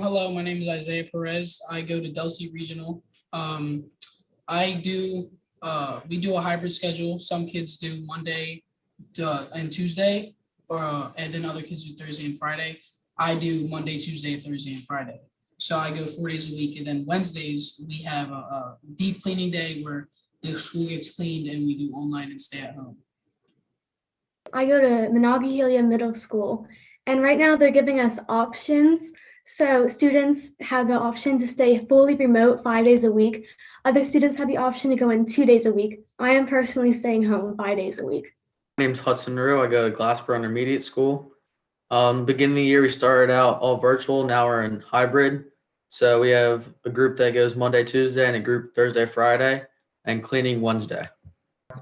Hello, my name is Isaiah Perez. I go to Delsey Regional. I do, we do a hybrid schedule. Some kids do Monday and Tuesday, and then other kids do Thursday and Friday. I do Monday, Tuesday, Thursday, and Friday. So I go 4 days a week, and then Wednesdays we have a deep cleaning day where the school gets cleaned and we do online and stay at home. I go to Monongahela Middle School, and right now they're giving us options. So students have the option to stay fully remote 5 days a week. Other students have the option to go in 2 days a week. I am personally staying home 5 days a week. My name's Hudson Rue. I go to Gloucester Intermediate School. Beginning of the year, we started out all virtual. Now we're in hybrid. So we have a group that goes Monday, Tuesday, and a group Thursday, Friday, and cleaning Wednesday.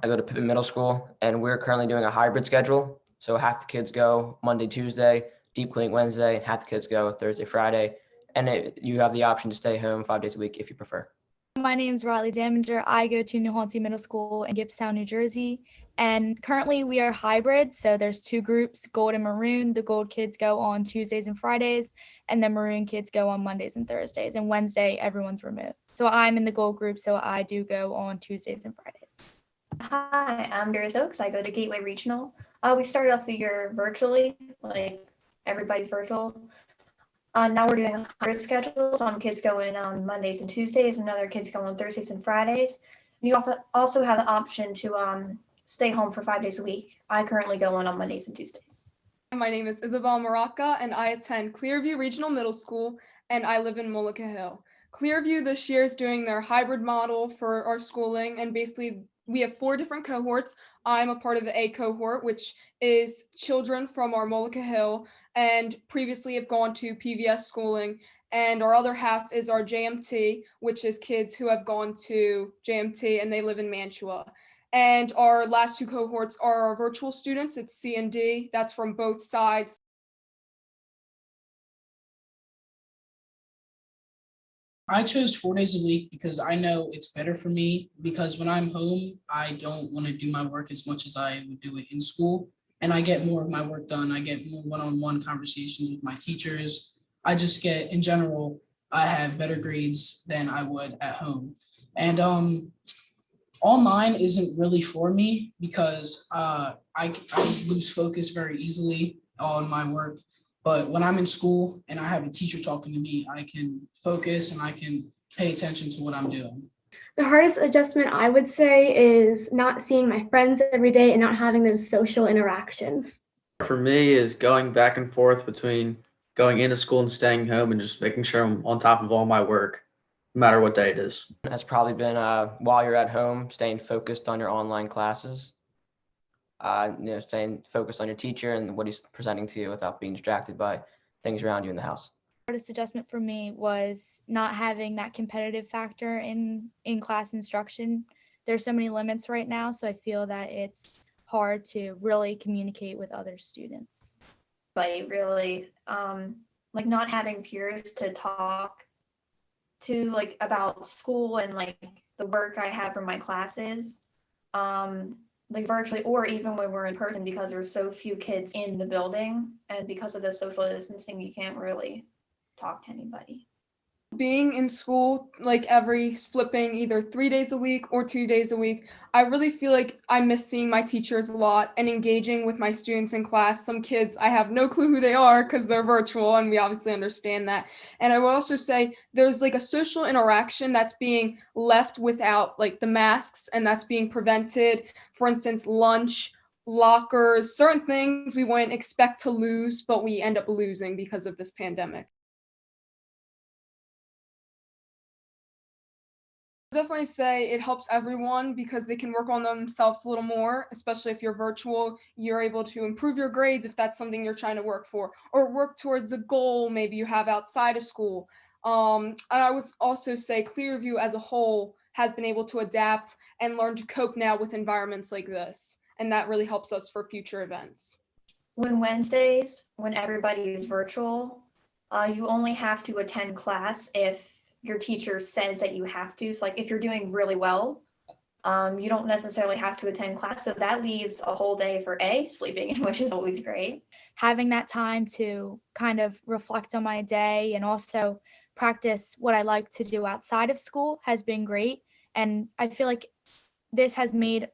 I go to Pippin Middle School, and we're currently doing a hybrid schedule. So half the kids go Monday, Tuesday, deep cleaning Wednesday, and half the kids go Thursday, Friday. And you have the option to stay home 5 days a week if you prefer. My name is Riley Damager. I go to New Halsey Middle School in Gibbstown, New Jersey. And currently we are hybrid. So there's two groups, Gold and Maroon. The Gold kids go on Tuesdays and Fridays, and the Maroon kids go on Mondays and Thursdays. And Wednesday, everyone's remote. So I'm in the Gold group, so I do go on Tuesdays and Fridays. Hi, I'm Darius Oaks. I go to Gateway Regional. We started off the year virtually, like everybody's virtual. Now we're doing a hybrid schedule. Some kids go in on Mondays and Tuesdays, and other kids go on Thursdays and Fridays. You also have the option to stay home for 5 days a week. I currently go on Mondays and Tuesdays. My name is Isabel Maraca, and I attend Clearview Regional Middle School, and I live in Mullica Hill. Clearview this year is doing their hybrid model for our schooling, and basically we have 4 different cohorts. I'm a part of the A cohort, which is children from our Mullica Hill and previously have gone to PVS schooling. And our other half is our JMT, which is kids who have gone to JMT and they live in Mantua. And our last 2 cohorts are our virtual students. It's C and D. That's from both sides. I chose 4 days a week because I know it's better for me, because when I'm home, I don't want to do my work as much as I would do it in school. And I get more of my work done. I get more one-on-one conversations with my teachers. I just get, in general, I have better grades than I would at home. And online isn't really for me because I lose focus very easily on my work. But when I'm in school and I have a teacher talking to me, I can focus and I can pay attention to what I'm doing. The hardest adjustment, I would say, is not seeing my friends every day and not having those social interactions. For me is going back and forth between going into school and staying home and just making sure I'm on top of all my work, no matter what day it is. Has probably been while you're at home, staying focused on your online classes, staying focused on your teacher and what he's presenting to you without being distracted by things around you in the house. Hardest adjustment for me was not having that competitive factor in class instruction. There's so many limits right now, so I feel that it's hard to really communicate with other students. But it really, like not having peers to talk to, like about school and like the work I have for my classes, like virtually or even when we're in person, because there's so few kids in the building, and because of the social distancing, you can't really talk to anybody. Being in school, like flipping either 3 days a week or 2 days a week, I really feel like I miss seeing my teachers a lot and engaging with my students in class. Some kids, I have no clue who they are because they're virtual, and we obviously understand that. And I will also say there's like a social interaction that's being left without like the masks, and that's being prevented. For instance, lunch, lockers, certain things we wouldn't expect to lose, but we end up losing because of this pandemic. Definitely say it helps everyone because they can work on themselves a little more, especially if you're virtual. You're able to improve your grades if that's something you're trying to work for, or work towards a goal maybe you have outside of school. And I would also say Clearview as a whole has been able to adapt and learn to cope now with environments like this, and that really helps us for future events. When everybody is virtual, you only have to attend class if your teacher says that you have to. So like if you're doing really well, You don't necessarily have to attend class, so that leaves a whole day for sleeping, which is always great. Having that time to kind of reflect on my day and also practice what I like to do outside of school has been great. And I feel like this has made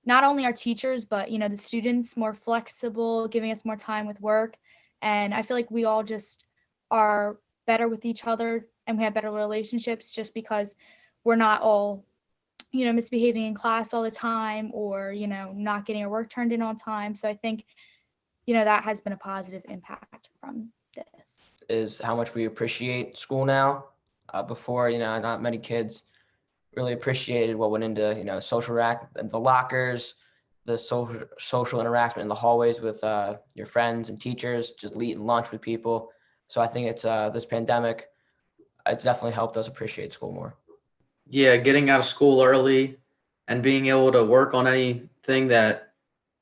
not only our teachers, but the students more flexible, giving us more time with work. And I feel like we all just are better with each other and we have better relationships just because we're not all misbehaving in class all the time or not getting our work turned in on time. So I think that has been a positive impact from this. Is how much we appreciate school now. Before, not many kids really appreciated what went into, social the lockers, the social interaction in the hallways with your friends and teachers, just eating lunch with people. So I think it's this pandemic, it's definitely helped us appreciate school more. Yeah, getting out of school early and being able to work on anything that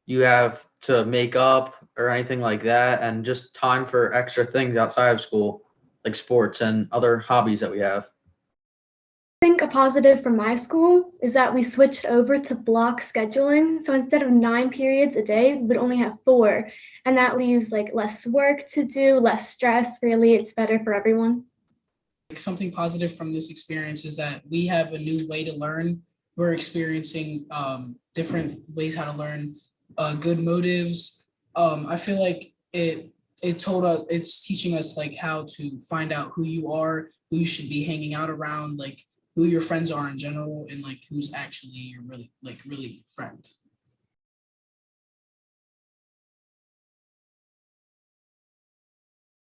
you have to make up or anything like that, and just time for extra things outside of school, like sports and other hobbies that we have. I think a positive from my school is that we switched over to block scheduling. So instead of 9 periods a day, we would only have 4. And that leaves like less work to do, less stress. Really, it's better for everyone. Something positive from this experience is that we have a new way to learn. We're experiencing different ways how to learn, good motives. I feel like it's teaching us like how to find out who you are, who you should be hanging out around, like who your friends are in general, and like who's actually your really friend.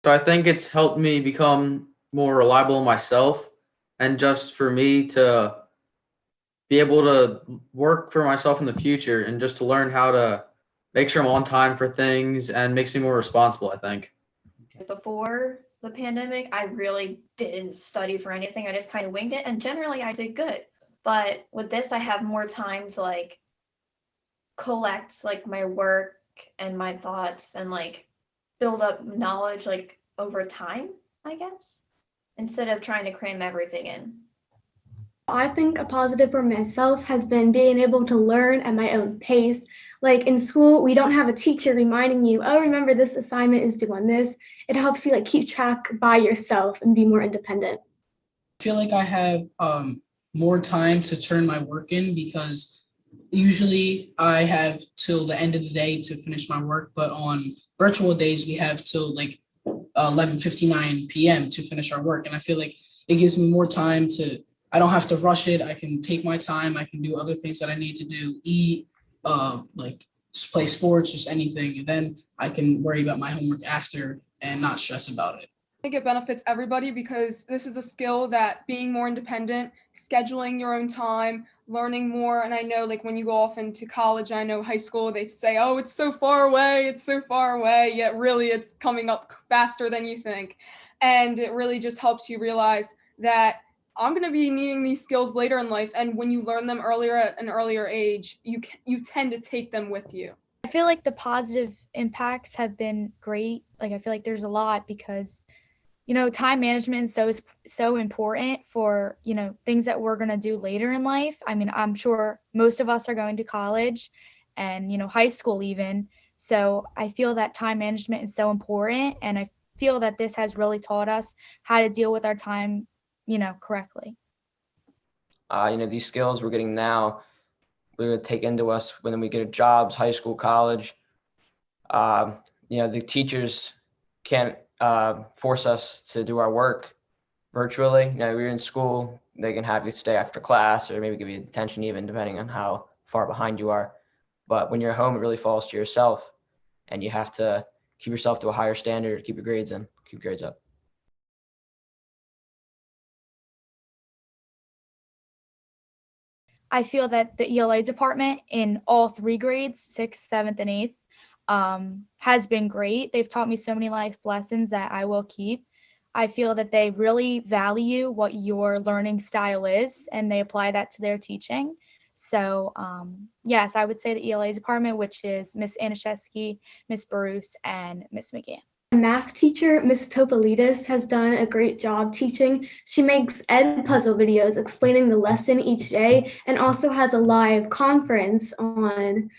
So I think it's helped me become more reliable in myself, and just for me to be able to work for myself in the future and just to learn how to make sure I'm on time for things, and makes me more responsible, I think. Before the pandemic, I really didn't study for anything. I just kind of winged it, and generally I did good. But with this, I have more time to like collect like my work and my thoughts and like build up knowledge like over time, I guess, instead of trying to cram everything in. I think a positive for myself has been being able to learn at my own pace. Like in school, we don't have a teacher reminding you, oh, remember this assignment is due on this. It helps you like keep track by yourself and be more independent. I feel like I have more time to turn my work in because usually I have till the end of the day to finish my work, but on virtual days we have till like 11:59 p.m. to finish our work, and I feel like it gives me more time to. I don't have to rush it. I can take my time. I can do other things that I need to do, eat, like just play sports, just anything, and then I can worry about my homework after and not stress about it. I think it benefits everybody because this is a skill that being more independent, scheduling your own time, learning more. And I know like when you go off into college, I know high school, they say, oh, it's so far away. It's so far away. Yet really it's coming up faster than you think. And it really just helps you realize that I'm going to be needing these skills later in life. And when you learn them earlier at an earlier age, you tend to take them with you. I feel like the positive impacts have been great. Like I feel like there's a lot because time management is so important for, things that we're going to do later in life. I mean, I'm sure most of us are going to college and, high school even. So I feel that time management is so important. And I feel that this has really taught us how to deal with our time, correctly. These skills we're getting now, we would take into us when we get jobs, high school, college. The teachers can't force us to do our work virtually. We're in school, they can have you stay after class or maybe give you detention even depending on how far behind you are. But when you're home, it really falls to yourself and you have to keep yourself to a higher standard, keep your grades up. I feel that the ELA department in all 3 grades, 6th, 7th, and 8th, has been great. They've taught me so many life lessons that I will keep. I feel that they really value what your learning style is, and they apply that to their teaching. So, yes, I would say the ELA department, which is Miss Anashevsky, Miss Bruce, and Miss McGann. Math teacher, Miss Topolidis, has done a great job teaching. She makes ed puzzle videos explaining the lesson each day and also has a live conference on,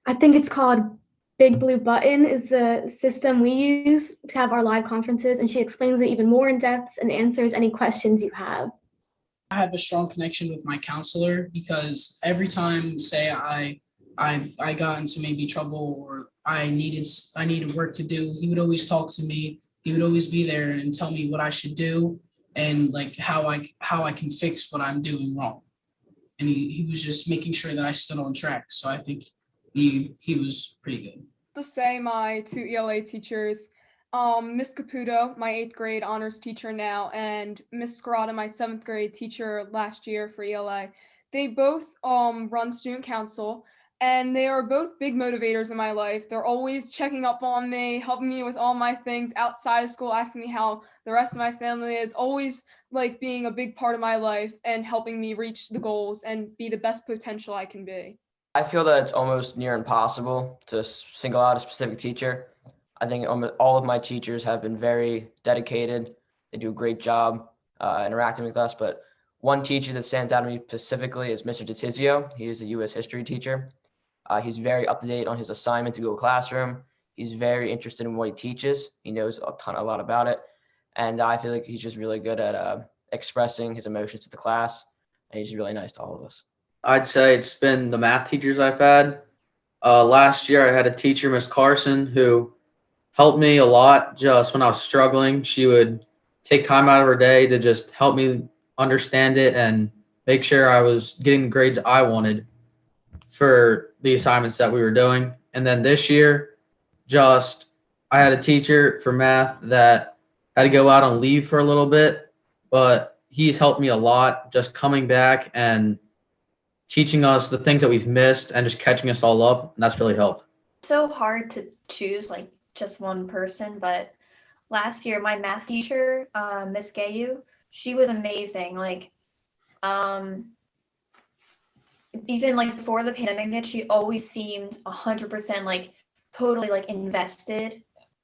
I think it's called Big Blue Button is the system we use to have our live conferences, and she explains it even more in depth and answers any questions you have. I have a strong connection with my counselor because every time, say I got into maybe trouble or I needed work to do, he would always talk to me. He would always be there and tell me what I should do and like how I can fix what I'm doing wrong. And he was just making sure that I stood on track. So I think he was pretty good. To say my two ELA teachers, Miss Caputo, my 8th grade honors teacher now, and Miss Scarata, my 7th grade teacher last year for ELA. They both run student council, and they are both big motivators in my life. They're always checking up on me, helping me with all my things outside of school, asking me how the rest of my family is, always like being a big part of my life and helping me reach the goals and be the best potential I can be. I feel that it's almost near impossible to single out a specific teacher. I think almost all of my teachers have been very dedicated. They do a great job interacting with us. But one teacher that stands out to me specifically is Mr. DeTizio. He is a U.S. history teacher. He's very up to date on his assignment to Google Classroom. He's very interested in what he teaches. He knows a lot about it. And I feel like he's just really good at expressing his emotions to the class. And he's really nice to all of us. I'd say it's been the math teachers I've had. Last year I had a teacher, Miss Carson, who helped me a lot just when I was struggling. She would take time out of her day to just help me understand it and make sure I was getting the grades I wanted for the assignments that we were doing. And then this year, I had a teacher for math that had to go out on leave for a little bit, but he's helped me a lot just coming back and teaching us the things that we've missed and just catching us all up, and that's really helped. So hard to choose like just one person, but last year my math teacher, Miss Gayu, she was amazing. Like, even like before the pandemic, she always seemed 100% like totally like invested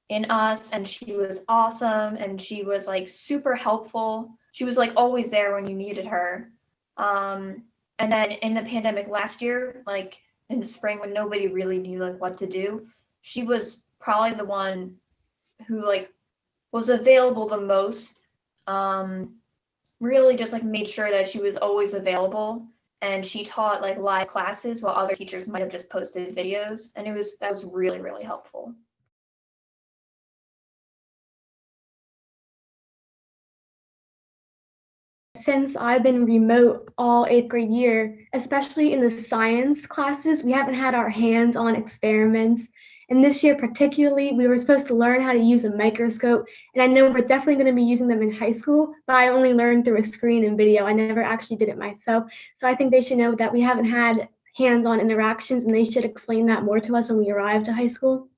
in us, and she was awesome, and she was like super helpful. She was like always there when you needed her. And then in the pandemic last year, like in the spring when nobody really knew like what to do, she was probably the one who like was available the most. Really just like made sure that she was always available, and she taught like live classes while other teachers might have just posted videos, and that was really, really helpful. Since I've been remote all 8th grade year, especially in the science classes, we haven't had our hands-on experiments. And this year particularly, we were supposed to learn how to use a microscope. And I know we're definitely going to be using them in high school, but I only learned through a screen and video. I never actually did it myself. So I think they should know that we haven't had hands-on interactions, and they should explain that more to us when we arrive to high school.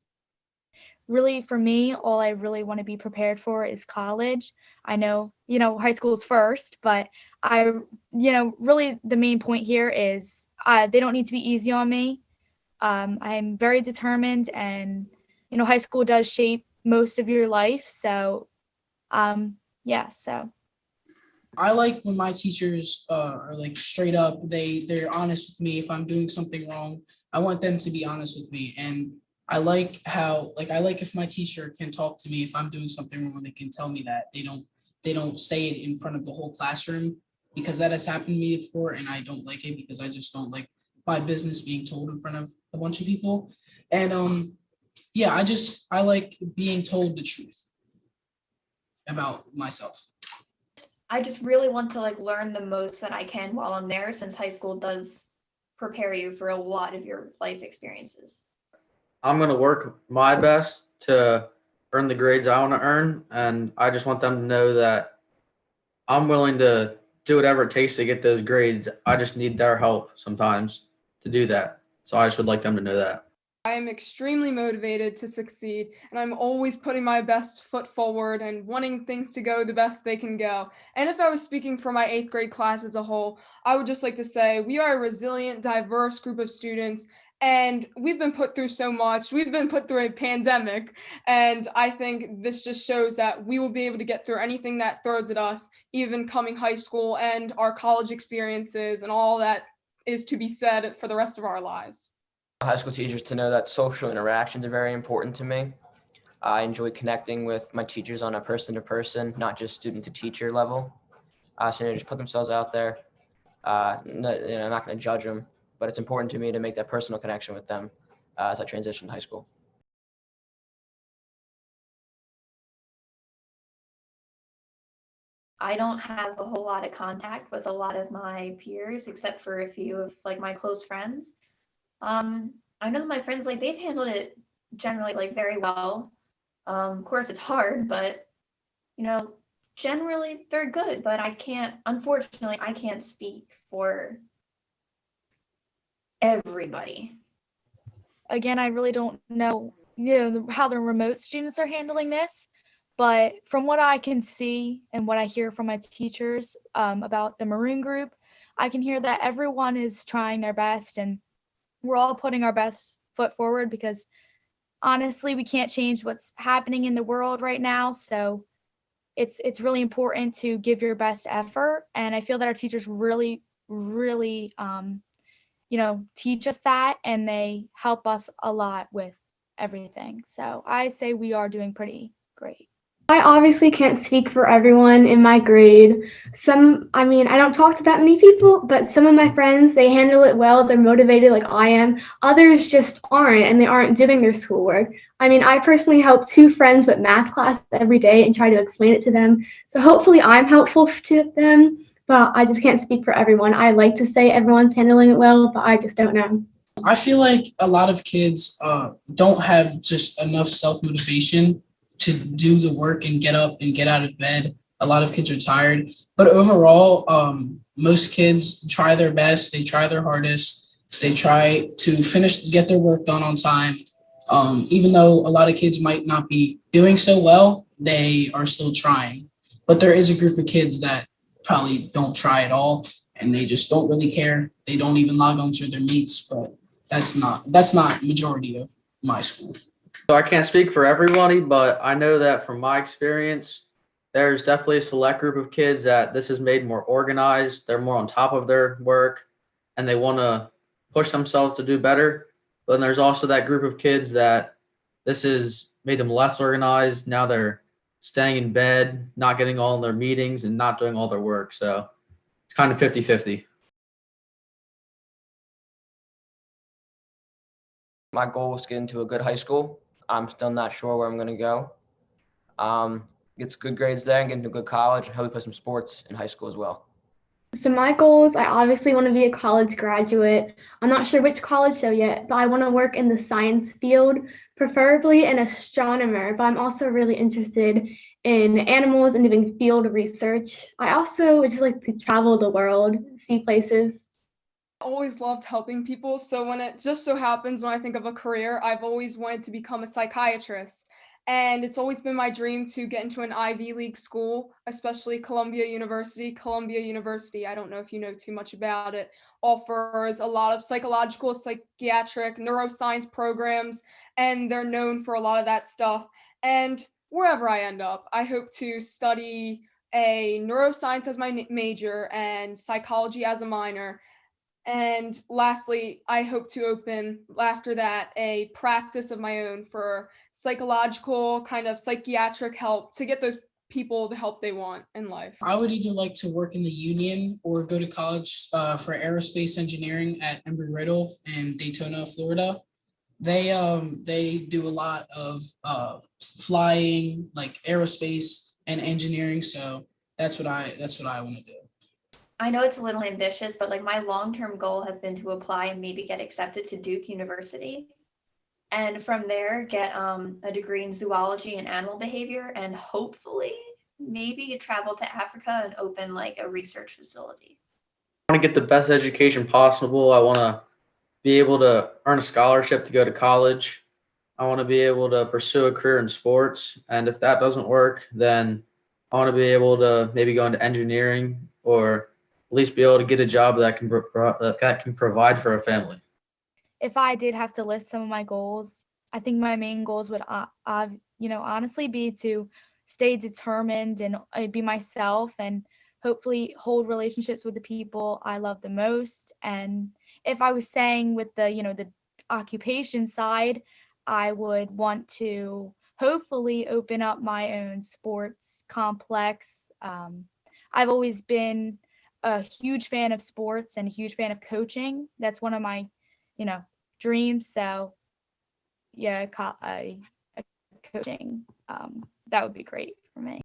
Really, for me, all I really want to be prepared for is college. I know, high school's first, but really the main point here is they don't need to be easy on me. I'm very determined, and, high school does shape most of your life. So, so. I like when my teachers are like straight up, they're honest with me. If I'm doing something wrong, I want them to be honest with me. And I like if my teacher can talk to me if I'm doing something wrong, they can tell me that. They don't say it in front of the whole classroom, because that has happened to me before, and I don't like it because I just don't like my business being told in front of a bunch of people. And I like being told the truth about myself. I just really want to like learn the most that I can while I'm there, since high school does prepare you for a lot of your life experiences. I'm going to work my best to earn the grades I want to earn, and I just want them to know that I'm willing to do whatever it takes to get those grades. I just need their help sometimes to do that. So I just would like them to know that. I am extremely motivated to succeed, and I'm always putting my best foot forward and wanting things to go the best they can go. And if I was speaking for my 8th grade class as a whole, I would just like to say we are a resilient, diverse group of students, And we've been put through so much. We've been put through a pandemic. And I think this just shows that we will be able to get through anything that throws at us, even coming high school and our college experiences and all that is to be said for the rest of our lives. High school teachers to know that social interactions are very important to me. I enjoy connecting with my teachers on a person-to-person, not just student-to-teacher level. So they just put themselves out there. I'm not going to judge them, but it's important to me to make that personal connection with them as I transition to high school. I don't have a whole lot of contact with a lot of my peers, except for a few of like my close friends. I know my friends, like they've handled it generally like very well. Of course it's hard, but generally they're good, but unfortunately, I can't speak for everybody. Again, I really don't know, how the remote students are handling this, but from what I can see and what I hear from my teachers about the Maroon group, I can hear that everyone is trying their best and we're all putting our best foot forward because honestly, we can't change what's happening in the world right now. So it's really important to give your best effort. And I feel that our teachers really, really, teach us that and they help us a lot with everything. So I'd say we are doing pretty great. I obviously can't speak for everyone in my grade. I don't talk to that many people, but some of my friends, they handle it well. They're motivated like I am. Others just aren't, and they aren't doing their schoolwork. I personally help 2 friends with math class every day and try to explain it to them. So hopefully I'm helpful to them, but I just can't speak for everyone. I like to say everyone's handling it well, but I just don't know. I feel like a lot of kids don't have just enough self-motivation to do the work and get up and get out of bed. A lot of kids are tired, but overall, most kids try their best. They try their hardest. They try to get their work done on time. Even though a lot of kids might not be doing so well, they are still trying. But there is a group of kids that probably don't try at all, and they just don't really care. They don't even log on to their meets, but that's not majority of my school. So I can't speak for everybody, but I know that from my experience, there's definitely a select group of kids that this has made more organized. They're more on top of their work and they want to push themselves to do better. But then there's also that group of kids that this has made them less organized. Now they're staying in bed, not getting all their meetings and not doing all their work. So it's kind of 50-50. My goal is to get into a good high school. I'm still not sure where I'm going to go. Get some good grades there and get into a good college and hopefully play some sports in high school as well. So my goals, I obviously want to be a college graduate. I'm not sure which college though yet, but I want to work in the science field, preferably an astronomer, but I'm also really interested in animals and doing field research. I also would just like to travel the world, see places. Always loved helping people. So when it just so happens, when I think of a career, I've always wanted to become a psychiatrist. And it's always been my dream to get into an Ivy League school, especially Columbia University. Columbia University, I don't know if you know too much about it, offers a lot of psychological, psychiatric, neuroscience programs, and they're known for a lot of that stuff. And wherever I end up, I hope to study a neuroscience as my major and psychology as a minor. And lastly, I hope to open after that a practice of my own for psychological kind of psychiatric help to get those people the help they want in life. I would either like to work in the union or go to college for aerospace engineering at Embry-Riddle in Daytona, Florida. They do a lot of flying, like aerospace and engineering. So that's what I want to do. I know it's a little ambitious, but like my long-term goal has been to apply and maybe get accepted to Duke University. And from there, get a degree in zoology and animal behavior, and hopefully maybe travel to Africa and open like a research facility. I want to get the best education possible. I want to be able to earn a scholarship to go to college. I want to be able to pursue a career in sports. And if that doesn't work, then I want to be able to maybe go into engineering or at least be able to get a job that can provide for a family. if I did have to list some of my goals, I think my main goals would, honestly be to stay determined and be myself and hopefully hold relationships with the people I love the most. And if I was saying with the occupation side, I would want to hopefully open up my own sports complex. I've always been a huge fan of sports and a huge fan of coaching. That's one of my, dreams. So yeah, a coaching, that would be great for me.